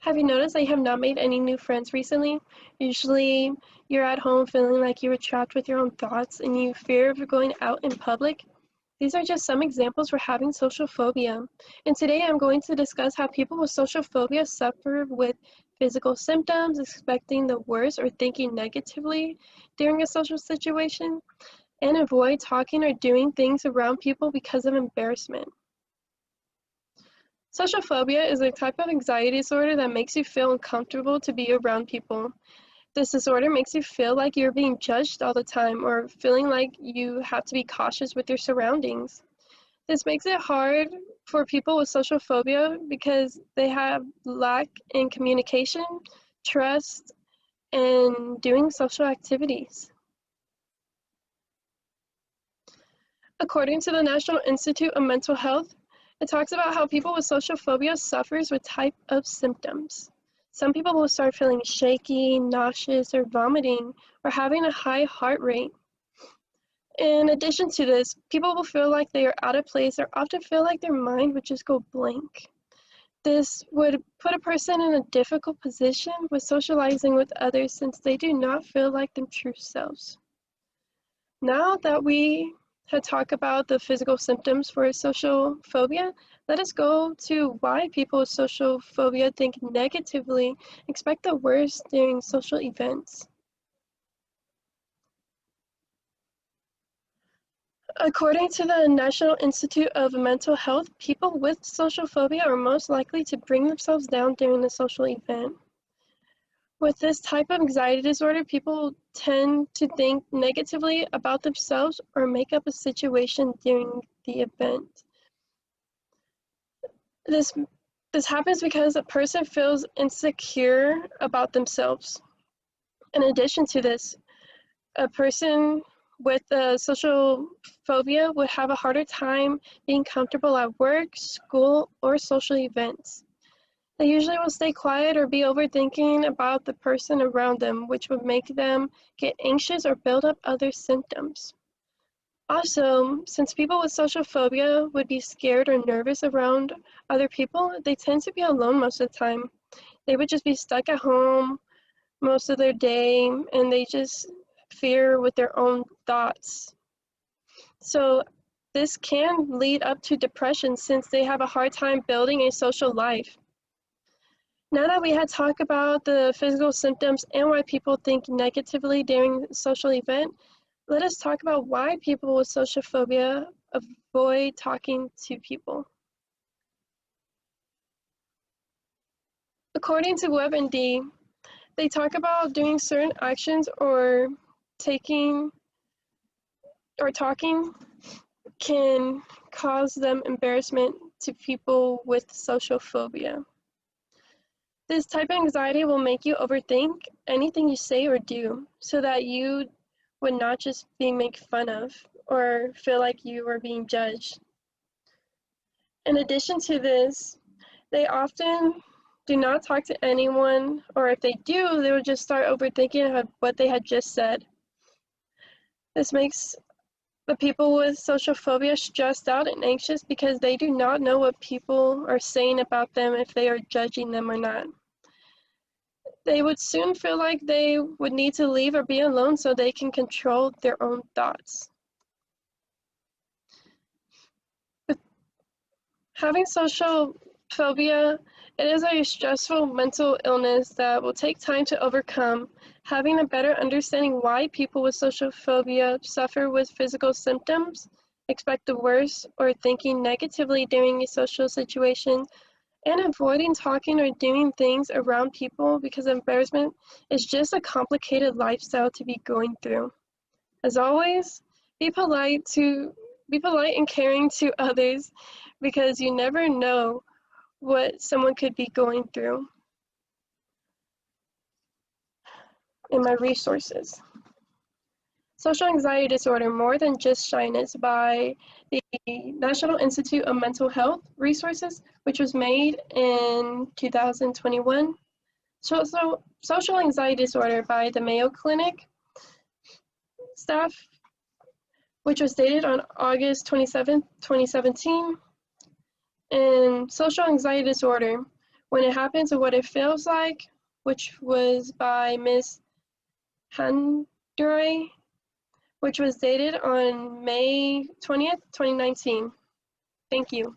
Have you noticed that you have not made any new friends recently? Usually, you're at home feeling like you were trapped with your own thoughts and you fear of going out in public. These are just some examples for having social phobia. And today I'm going to discuss how people with social phobia suffer with physical symptoms, expecting the worst or thinking negatively during a social situation, and avoid talking or doing things around people because of embarrassment. Social phobia is a type of anxiety disorder that makes you feel uncomfortable to be around people. This disorder makes you feel like you're being judged all the time or feeling like you have to be cautious with your surroundings. This makes it hard for people with social phobia because they have lack in communication, trust, and doing social activities. According to the National Institute of Mental Health, it talks about how people with social phobia suffers with type of symptoms. Some people will start feeling shaky, nauseous, or vomiting, or having a high heart rate. In addition to this, people will feel like they are out of place or often feel like their mind would just go blank. This would put a person in a difficult position with socializing with others since they do not feel like their true selves. Now that we had talked about the physical symptoms for social phobia, let us go to why people with social phobia think negatively, expect the worst during social events. According to the National Institute of Mental Health, people with social phobia are most likely to bring themselves down during the social event. With this type of anxiety disorder, people tend to think negatively about themselves or make up a situation during the event. This happens because a person feels insecure about themselves. In addition to this, a person with a social phobia would have a harder time being comfortable at work, school, or social events. They usually will stay quiet or be overthinking about the person around them, which would make them get anxious or build up other symptoms. Also, since people with social phobia would be scared or nervous around other people, they tend to be alone most of the time. They would just be stuck at home most of their day and they just fear with their own thoughts. So this can lead up to depression since they have a hard time building a social life. Now that we had talked about the physical symptoms and why people think negatively during a social event, let us talk about why people with social phobia avoid talking to people. According to WebMD, they talk about doing certain actions or talking can cause them embarrassment to people with social phobia. This type of anxiety will make you overthink anything you say or do so that you would not just be made fun of or feel like you are being judged. In addition to this, they often do not talk to anyone, or if they do, they will just start overthinking what they had just said. This makes the people with social phobia stressed out and anxious because they do not know what people are saying about them if they are judging them or not. They would soon feel like they would need to leave or be alone so they can control their own thoughts. With having social phobia, it is a stressful mental illness that will take time to overcome. Having a better understanding why people with social phobia suffer with physical symptoms, expect the worst, or thinking negatively during a social situation, and avoiding talking or doing things around people because of embarrassment is just a complicated lifestyle to be going through. As always, be polite and caring to others because you never know what someone could be going through. In my resources. Social Anxiety Disorder, More Than Just Shyness by the National Institute of Mental Health Resources, which was made in 2021. Social Anxiety Disorder by the Mayo Clinic staff, which was dated on August 27, 2017. And Social Anxiety Disorder, When It Happens and What It Feels Like, which was by Miss Handry, which was dated on May 20th, 2019. Thank you.